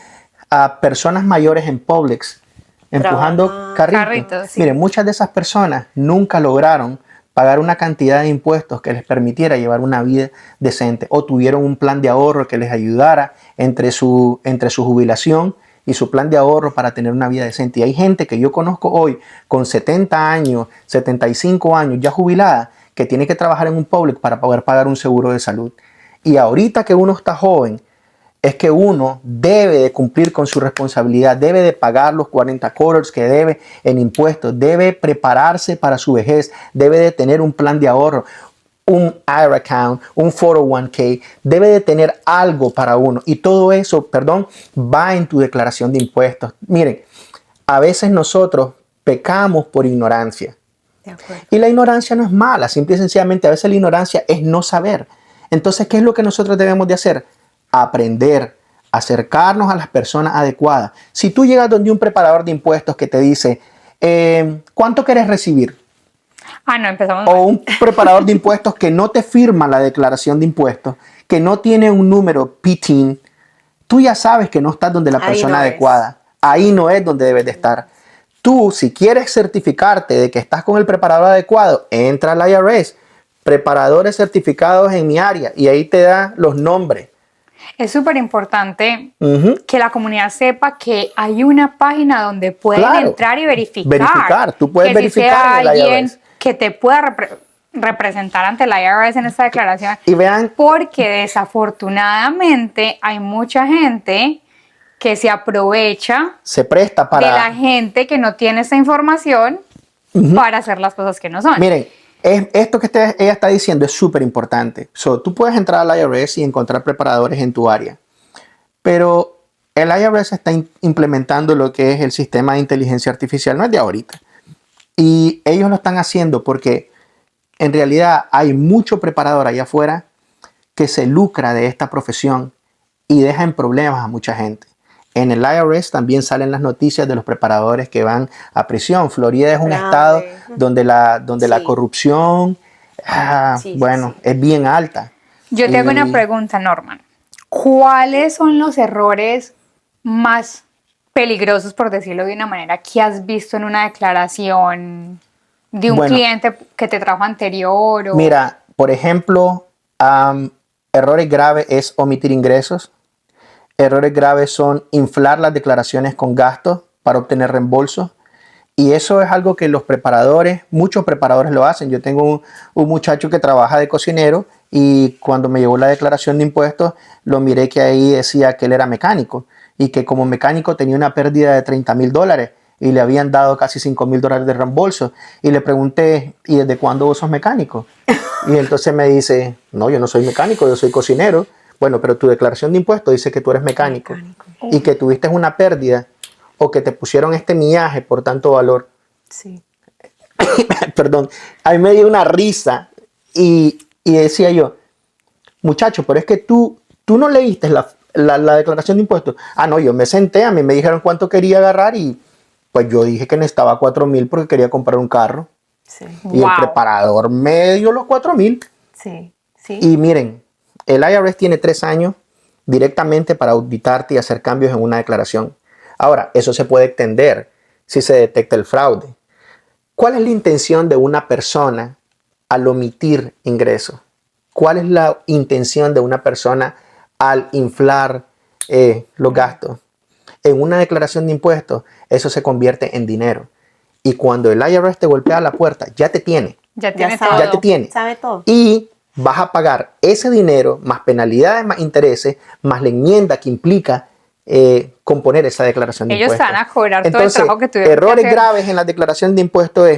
a personas mayores en Publix empujando carritos. Sí. Miren, muchas de esas personas nunca lograron pagar una cantidad de impuestos que les permitiera llevar una vida decente, o tuvieron un plan de ahorro que les ayudara entre su jubilación y su plan de ahorro para tener una vida decente. Y hay gente que yo conozco hoy con 70 años, 75 años, ya jubilada, que tiene que trabajar en un Publix para poder pagar un seguro de salud. Y ahorita que uno está joven, es que uno debe de cumplir con su responsabilidad, debe de pagar los 40 quarters que debe en impuestos, debe prepararse para su vejez, debe de tener un plan de ahorro, un IRA account, un 401k, debe de tener algo para uno. Y todo eso, va en tu declaración de impuestos. Miren, a veces nosotros pecamos por ignorancia. De acuerdo. Y la ignorancia no es mala, simple y sencillamente a veces la ignorancia es no saber. Entonces, ¿qué es lo que nosotros debemos de hacer? Aprender, acercarnos a las personas adecuadas. Si tú llegas donde un preparador de impuestos que te dice, ¿cuánto quieres recibir? No, empezamos. O un preparador de impuestos que no te firma la declaración de impuestos, que no tiene un número PTIN, tú ya sabes que no estás donde la persona adecuada. Ahí no es donde debes de estar. Tú, si quieres certificarte de que estás con el preparador adecuado, entra al IRS, preparadores certificados en mi área, y ahí te da los nombres. Es súper importante que la comunidad sepa que hay una página donde pueden entrar y verificar. Tú puedes que verificar si sea en el alguien IRS. Que te pueda representar ante el IRS en esta declaración. Y vean, porque desafortunadamente hay mucha gente que se aprovecha, se presta para... de la gente que no tiene esa información para hacer las cosas que no son. Miren, esto que ella está diciendo es súper importante. Tú puedes entrar al IRS y encontrar preparadores en tu área, pero el IRS está implementando lo que es el sistema de inteligencia artificial, no es de ahorita. Y ellos lo están haciendo porque en realidad hay mucho preparador allá afuera que se lucra de esta profesión y deja en problemas a mucha gente. En el IRS también salen las noticias de los preparadores que van a prisión. Florida es un estado donde la corrupción, es bien alta. Yo te hago una pregunta, Norman. ¿Cuáles son los errores más peligrosos, por decirlo de una manera, que has visto en una declaración de un cliente que te trajo anterior? Mira, por ejemplo, errores graves es omitir ingresos. Errores graves son inflar las declaraciones con gastos para obtener reembolsos. Y eso es algo que muchos preparadores lo hacen. Yo tengo un muchacho que trabaja de cocinero, y cuando me llegó la declaración de impuestos, lo miré que ahí decía que él era mecánico y que como mecánico tenía una pérdida de $30,000. y le habían dado casi $5,000 de reembolso. Y le pregunté, ¿y desde cuándo vos sos mecánico? Y entonces me dice, no, yo no soy mecánico, yo soy cocinero. Bueno, pero tu declaración de impuestos dice que tú eres mecánico. Y que tuviste una pérdida o que te pusieron este millaje por tanto valor. Sí. Perdón, a mí me dio una risa y decía yo, muchacho, pero es que tú no leíste la declaración de impuestos. Ah, no, yo me senté, a mí me dijeron cuánto quería agarrar y pues yo dije que necesitaba 4,000 porque quería comprar un carro. Sí. Y el preparador me dio los 4,000. Sí. Sí. Y miren, el IRS tiene 3 años directamente para auditarte y hacer cambios en una declaración. Ahora, eso se puede extender si se detecta el fraude. ¿Cuál es la intención de una persona al omitir ingresos? ¿Cuál es la intención de una persona al inflar los gastos? En una declaración de impuestos, eso se convierte en dinero. Y cuando el IRS te golpea la puerta, ya te tiene. Ya tiene sabe. todo. Ya te tiene. Sabe todo. Y vas a pagar ese dinero, más penalidades, más intereses, más la enmienda que implica componer esa declaración de Ellos impuestos. te van a cobrar todo el Entonces, trabajo que tuvieron que errores hacer. graves en la declaración de impuestos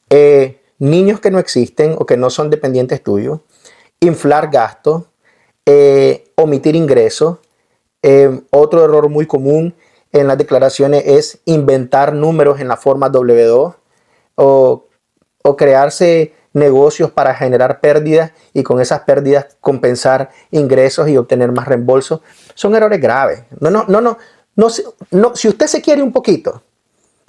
es niños que no existen o que no son dependientes tuyos, inflar gastos, omitir ingresos. Otro error muy común en las declaraciones es inventar números en la forma W2 o crearse negocios para generar pérdidas y con esas pérdidas compensar ingresos y obtener más reembolsos. Son errores graves. No, si usted se quiere un poquito,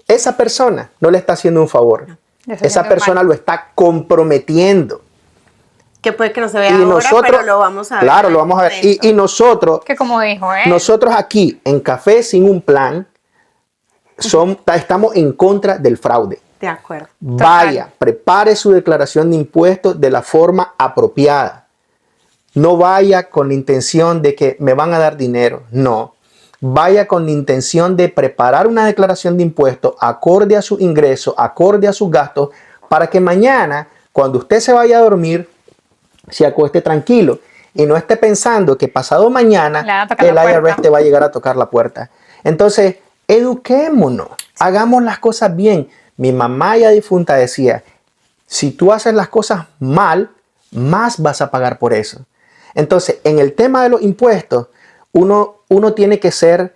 esa persona no le está haciendo un favor. Esa persona lo está comprometiendo. Que puede que no se vea Y ahora, nosotros, pero lo vamos a ver. claro, lo vamos a ver. Y nosotros, Que como dijo, nosotros aquí en Café Sin un Plan, estamos en contra del fraude. De acuerdo. Vaya, prepare su declaración de impuestos de la forma apropiada. No vaya con la intención de que me van a dar dinero. No. Vaya con la intención de preparar una declaración de impuestos acorde a su ingreso, acorde a sus gastos, para que mañana, cuando usted se vaya a dormir, se acueste tranquilo y no esté pensando que pasado mañana el IRS te va a llegar a tocar la puerta. Entonces, eduquémonos, hagamos las cosas bien. Mi mamá ya difunta decía, si tú haces las cosas mal, más vas a pagar por eso. Entonces, en el tema de los impuestos, uno tiene que ser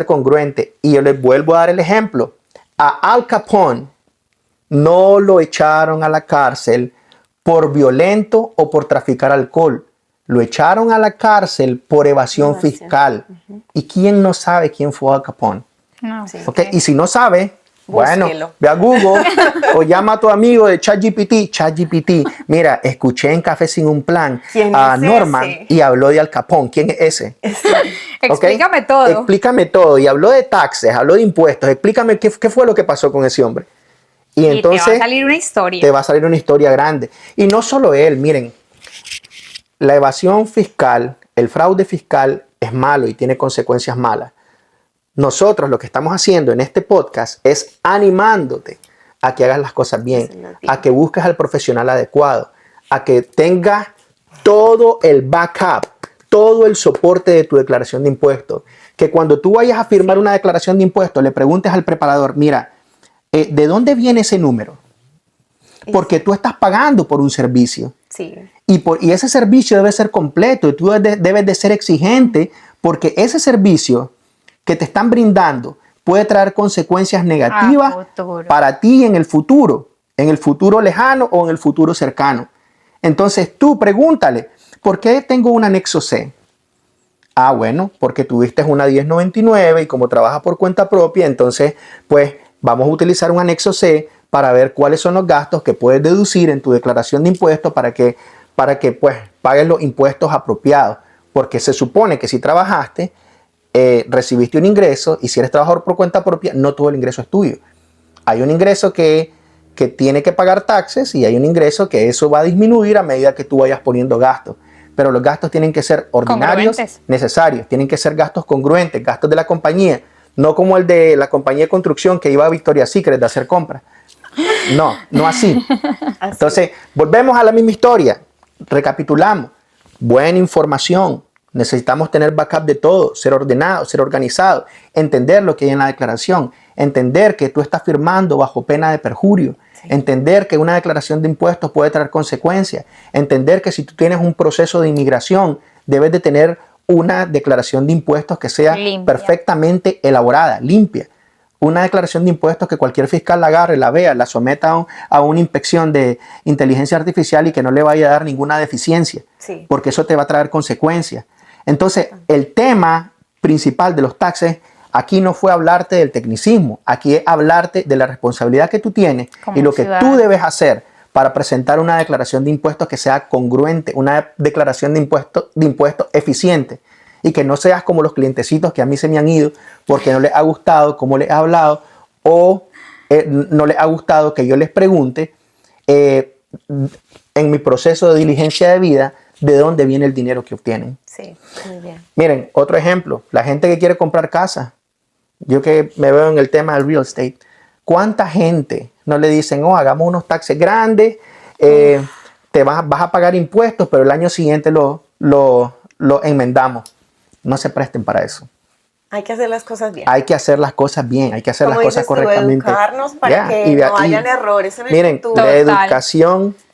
congruente. Y yo les vuelvo a dar el ejemplo. A Al Capone no lo echaron a la cárcel por violento o por traficar alcohol. Lo echaron a la cárcel por evasión fiscal. ¿Y quién no sabe quién fue Al Capone? No. Sí. Okay. Y si no sabe, bueno, Búsquelo. ve a Google o llama a tu amigo de ChatGPT. ChatGPT, mira, escuché en Café Sin un Plan ¿Quién a es Norman ese? y habló de Al Capone. ¿Quién es ese? Explícame ¿Ok? todo. Explícame todo. Y habló de taxes, habló de impuestos. Explícame qué fue lo que pasó con ese hombre. Y entonces te va a salir una historia. te va a salir una historia grande. Y no solo él, miren, la evasión fiscal, el fraude fiscal es malo y tiene consecuencias malas. Nosotros lo que estamos haciendo en este podcast es animándote a que hagas las cosas bien, a que busques al profesional adecuado, a que tengas todo el backup, todo el soporte de tu declaración de impuestos. Que cuando tú vayas a firmar una declaración de impuestos, le preguntes al preparador, mira, ¿de dónde viene ese número? Porque tú estás pagando por un servicio. Sí. Y ese servicio debe ser completo y tú debes de ser exigente porque ese servicio que te están brindando puede traer consecuencias negativas para ti en el futuro lejano o en el futuro cercano. Entonces tú pregúntale, ¿por qué tengo un anexo C? Ah, bueno, porque tuviste una 1099 y como trabajas por cuenta propia, entonces pues vamos a utilizar un anexo C para ver cuáles son los gastos que puedes deducir en tu declaración de impuestos para que pues pagues los impuestos apropiados. Porque se supone que si trabajaste, recibiste un ingreso y si eres trabajador por cuenta propia, no todo el ingreso es tuyo. Hay un ingreso que tiene que pagar taxes y hay un ingreso que eso va a disminuir a medida que tú vayas poniendo gastos. Pero los gastos tienen que ser ordinarios, necesarios, tienen que ser gastos congruentes, gastos de la compañía, no como el de la compañía de construcción que iba a Victoria's Secret de hacer compras. No así. Entonces, volvemos a la misma historia. Recapitulamos. Buena información, Necesitamos tener backup de todo, ser ordenado, ser organizado, entender lo que hay en la declaración, entender que tú estás firmando bajo pena de perjurio, entender que una declaración de impuestos puede traer consecuencias, entender que si tú tienes un proceso de inmigración, debes de tener una declaración de impuestos que sea perfectamente elaborada, limpia. Una declaración de impuestos que cualquier fiscal la agarre, la vea, la someta a una inspección de inteligencia artificial y que no le vaya a dar ninguna deficiencia, porque eso te va a traer consecuencias. Entonces, el tema principal de los taxes aquí no fue hablarte del tecnicismo, aquí es hablarte de la responsabilidad que tú tienes y lo que tú debes hacer para presentar una declaración de impuestos que sea congruente, una declaración de impuestos eficiente y que no seas como los clientecitos que a mí se me han ido porque no les ha gustado cómo les he hablado o no les ha gustado que yo les pregunte en mi proceso de diligencia de vida de dónde viene el dinero que obtienen. Sí, muy bien. Miren, otro ejemplo, la gente que quiere comprar casa, yo que me veo en el tema del real estate, ¿cuánta gente no le dicen, oh, hagamos unos taxes grandes, te vas a pagar impuestos, pero el año siguiente lo enmendamos? No se presten para eso. Hay que hacer las cosas bien. Hay que hacer las cosas bien, hay que hacer las cosas correctamente. Educarnos para que no hayan errores en el miren, futuro.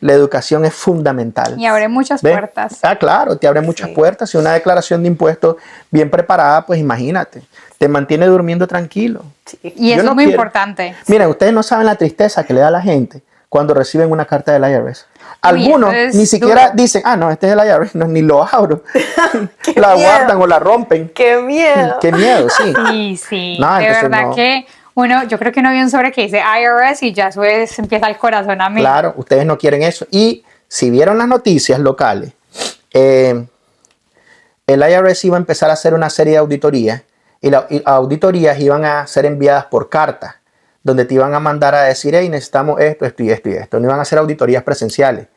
la educación es fundamental. Y abre muchas puertas. Ah, claro, te abre muchas puertas. Y una declaración de impuestos bien preparada, pues imagínate, te mantiene durmiendo tranquilo. Sí. Y eso es muy importante. Miren, ustedes no saben la tristeza que le da a la gente cuando reciben una carta del IRS. Algunos ni siquiera dicen, ah, no, este es el IRS, no, ni lo abro. La guardan o la rompen. ¡Qué miedo! ¡Qué miedo, sí! Sí, sí. No, de verdad que yo creo que no vi un sobre que dice IRS y ya se empieza el corazón a mí. Claro, ustedes no quieren eso. Y si vieron las noticias locales, el IRS iba a empezar a hacer una serie de auditorías y las auditorías iban a ser enviadas por carta, donde te iban a mandar a decir, hey, necesitamos esto, esto y esto y esto. No iban a hacer auditorías presenciales,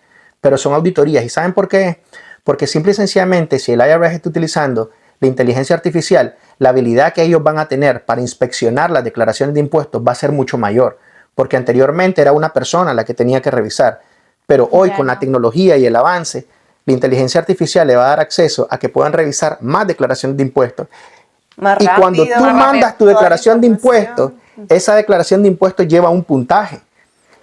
pero son auditorías. ¿Y saben por qué? Porque simple y sencillamente, si el IRS está utilizando la inteligencia artificial, la habilidad que ellos van a tener para inspeccionar las declaraciones de impuestos va a ser mucho mayor. Porque anteriormente era una persona la que tenía que revisar. Pero hoy, con la tecnología y el avance, la inteligencia artificial le va a dar acceso a que puedan revisar más declaraciones de impuestos. Más rápido, cuando tú mandas tu declaración de impuestos, esa declaración de impuestos lleva un puntaje.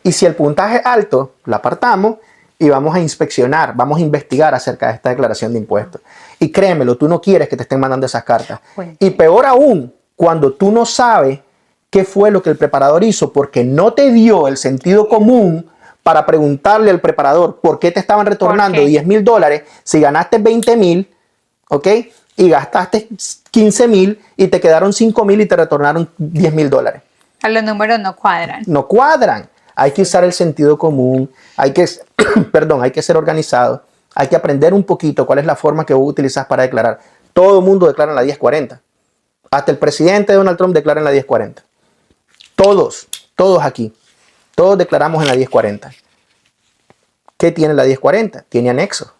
Y si el puntaje es alto, la apartamos y vamos a inspeccionar, vamos a investigar acerca de esta declaración de impuestos. Y créemelo, tú no quieres que te estén mandando esas cartas. Y peor aún, cuando tú no sabes qué fue lo que el preparador hizo porque no te dio el sentido común para preguntarle al preparador por qué te estaban retornando $10,000 si ganaste 20,000, ¿ok? Y gastaste 15,000 y te quedaron 5,000 y te retornaron $10,000. Los números no cuadran. No cuadran. Hay que usar el sentido común, hay que ser organizado, hay que aprender un poquito cuál es la forma que vos utilizas para declarar. Todo el mundo declara en la 1040. Hasta el presidente Donald Trump declara en la 1040. Todos aquí. Todos declaramos en la 1040. ¿Qué tiene la 1040? Tiene anexos.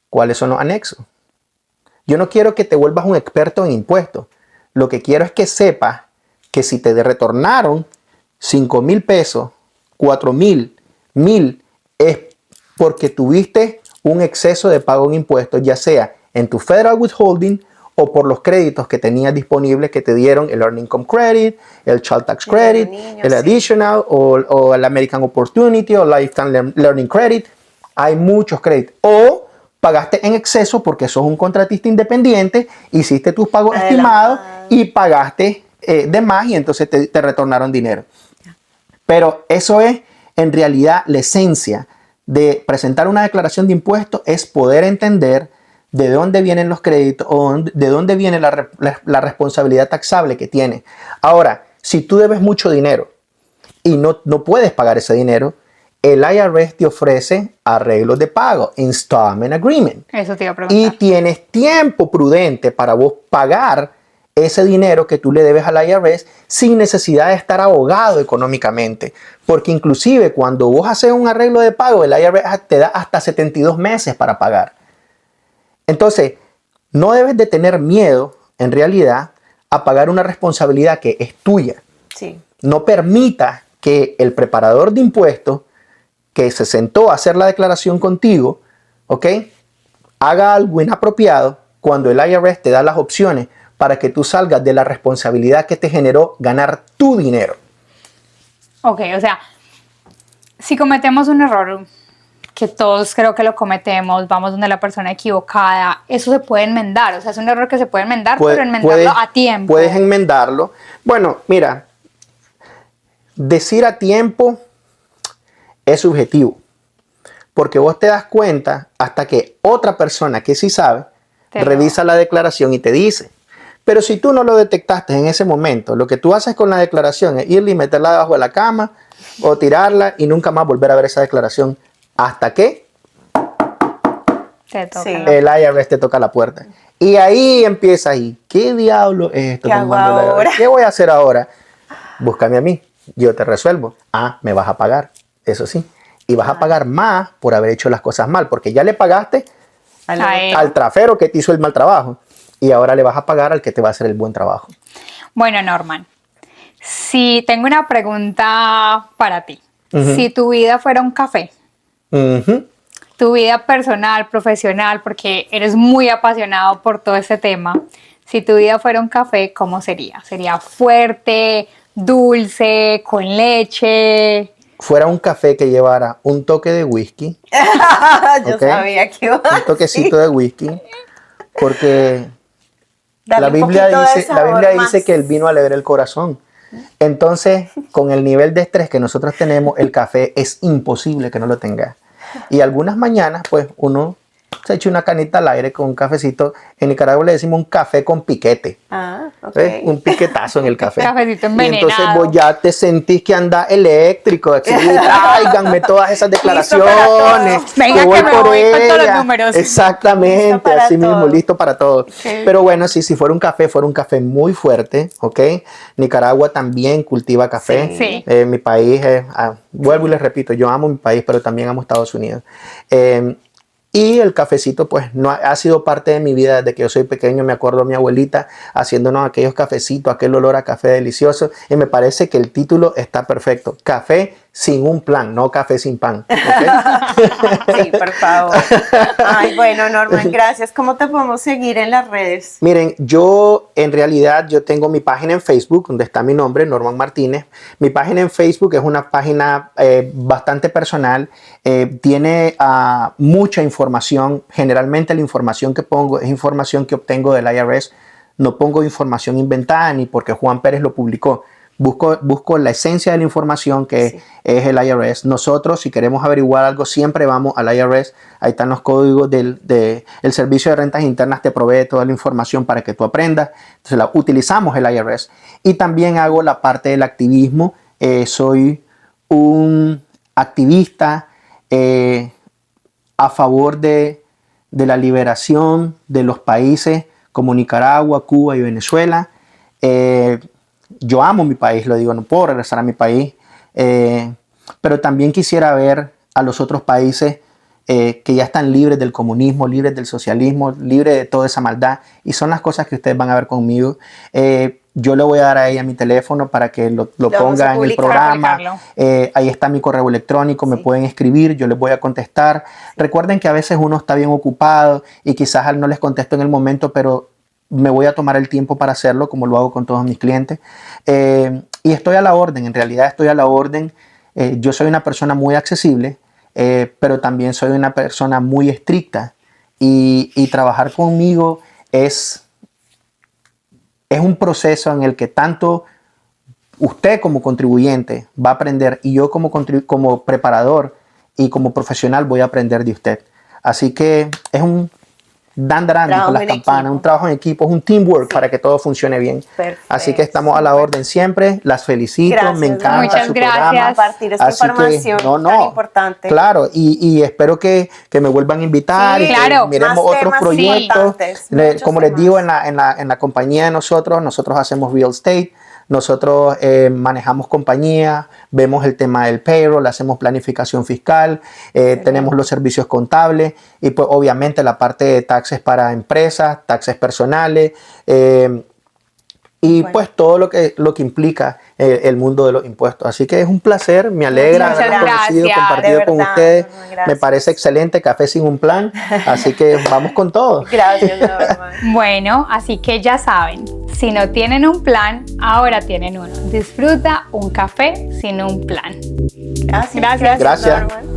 ¿Cuáles son los anexos? Yo no quiero que te vuelvas un experto en impuestos. Lo que quiero es que sepas que si te retornaron 5,000 pesos, 4,000, 1,000, es porque tuviste un exceso de pago en impuestos, ya sea en tu Federal Withholding o por los créditos que tenías disponibles que te dieron el Earned Income Credit, el Child Tax Credit, el Additional o el American Opportunity o Lifetime Learning Credit. Hay muchos créditos. O pagaste en exceso porque sos un contratista independiente, hiciste tus pagos estimados y pagaste de más y entonces te retornaron dinero. Pero eso es en realidad la esencia de presentar una declaración de impuestos, es poder entender de dónde vienen los créditos o de dónde viene la responsabilidad taxable que tiene. Ahora, si tú debes mucho dinero y no puedes pagar ese dinero, el IRS te ofrece arreglos de pago, installment agreement. Eso te iba a preguntar. Y tienes tiempo prudente para vos pagar ese dinero que tú le debes al IRS sin necesidad de estar ahogado económicamente. Porque inclusive cuando vos haces un arreglo de pago, el IRS te da hasta 72 meses para pagar. Entonces, no debes de tener miedo, en realidad, a pagar una responsabilidad que es tuya. Sí. No permita que el preparador de impuestos que se sentó a hacer la declaración contigo, ¿ok?, haga algo inapropiado cuando el IRS te da las opciones para que tú salgas de la responsabilidad que te generó ganar tu dinero. Ok, o sea, si cometemos un error, que todos creo que lo cometemos, vamos donde la persona equivocada, eso se puede enmendar, o sea, es un error que se puede enmendar, pero enmendarlo a tiempo. Puedes enmendarlo. Bueno, mira, decir a tiempo es subjetivo, porque vos te das cuenta hasta que otra persona que sí sabe revisa la declaración y te dice. Pero si tú no lo detectaste en ese momento, lo que tú haces con la declaración es irle y meterla debajo de la cama o tirarla y nunca más volver a ver esa declaración hasta que el IRS te toca la puerta. Y ahí empieza ahí. ¿Qué diablo es esto? ¿Qué hago ahora? ¿Qué voy a hacer ahora? Búscame a mí, yo te resuelvo. Ah, me vas a pagar, eso sí. Y vas a pagar más por haber hecho las cosas mal, porque ya le pagaste al trafero que te hizo el mal trabajo. Y ahora le vas a pagar al que te va a hacer el buen trabajo. Bueno, Norman, si tengo una pregunta para ti. Si tu vida fuera un café, tu vida personal, profesional, porque eres muy apasionado por todo este tema, si tu vida fuera un café, ¿cómo sería? ¿Sería fuerte, dulce, con leche? Fuera un café que llevara un toque de whisky. Yo sabía que iba a un toquecito de whisky, porque darle la Biblia sabor dice que el vino alegra el corazón. Entonces, con el nivel de estrés que nosotros tenemos, el café es imposible que no lo tenga. Y algunas mañanas, pues, uno se echa una canita al aire con un cafecito. En Nicaragua le decimos un café con piquete. Okay. Un piquetazo en el café. Cafecito envenenado. Y entonces vos ya te sentís que anda eléctrico. Así, tráiganme todas esas declaraciones. Venga, que me voy con todos los números. Exactamente, así mismo, listo para todo. Okay. Pero bueno, sí, si fuera un café muy fuerte, ¿ok? Nicaragua también cultiva café. Sí. Mi país, vuelvo y les repito, yo amo mi país, pero también amo Estados Unidos. Y el cafecito, pues, no ha sido parte de mi vida desde que yo soy pequeño. Me acuerdo a mi abuelita haciéndonos aquellos cafecitos, aquel olor a café delicioso. Y me parece que el título está perfecto. Café sin un plan, no café sin pan. ¿Okay? Sí, por favor. Ay, bueno, Norman, gracias. ¿Cómo te podemos seguir en las redes? Miren, yo en realidad yo tengo mi página en Facebook, donde está mi nombre, Norman Martínez. Mi página en Facebook es una página bastante personal. Tiene mucha información. Generalmente la información que pongo es información que obtengo del IRS. No pongo información inventada ni porque Juan Pérez lo publicó. Busco la esencia de la información que es el IRS. Nosotros, si queremos averiguar algo, siempre vamos al IRS. Ahí están los códigos el Servicio de Rentas Internas, te provee toda la información para que tú aprendas. Entonces, utilizamos el IRS. Y también hago la parte del activismo. Soy un activista a favor de la liberación de los países como Nicaragua, Cuba y Venezuela. Yo amo mi país, lo digo, no puedo regresar a mi país, pero también quisiera ver a los otros países que ya están libres del comunismo, libres del socialismo, libres de toda esa maldad, y son las cosas que ustedes van a ver conmigo. Yo le voy a dar a ella mi teléfono para que lo ponga en el programa. Ahí está mi correo electrónico, me pueden escribir, yo les voy a contestar. Recuerden que a veces uno está bien ocupado y quizás no les contesto en el momento, pero me voy a tomar el tiempo para hacerlo, como lo hago con todos mis clientes. Y estoy a la orden, en realidad estoy a la orden. Yo soy una persona muy accesible, pero también soy una persona muy estricta. Y trabajar conmigo es un proceso en el que tanto usted como contribuyente va a aprender y yo como preparador y como profesional voy a aprender de usted. Así que es un dandarán con las campanas, un trabajo en equipo, es un teamwork para que todo funcione bien. Perfecto. Así que estamos a la orden siempre, las felicito, Gracias, me encanta muchas su gracias. programa. Compartir esta información tan importante. Claro, y espero que me vuelvan a invitar y claro, que miremos otros proyectos. Como les digo, en la compañía de nosotros hacemos real estate. Nosotros manejamos compañías, vemos el tema del payroll, hacemos planificación fiscal, tenemos los servicios contables y pues obviamente la parte de taxes para empresas, taxes personales, y Bueno. pues todo lo que implica el mundo de los impuestos. Así que es un placer, me alegra Muchas haberlos conocido, gracias. compartido De con verdad, ustedes. Norman, Me gracias. parece excelente, café sin un plan, así que vamos con todo. Gracias, Norman. Bueno, así que ya saben, si no tienen un plan, ahora tienen uno. Disfruta un café sin un plan. Gracias. Gracias. Norman.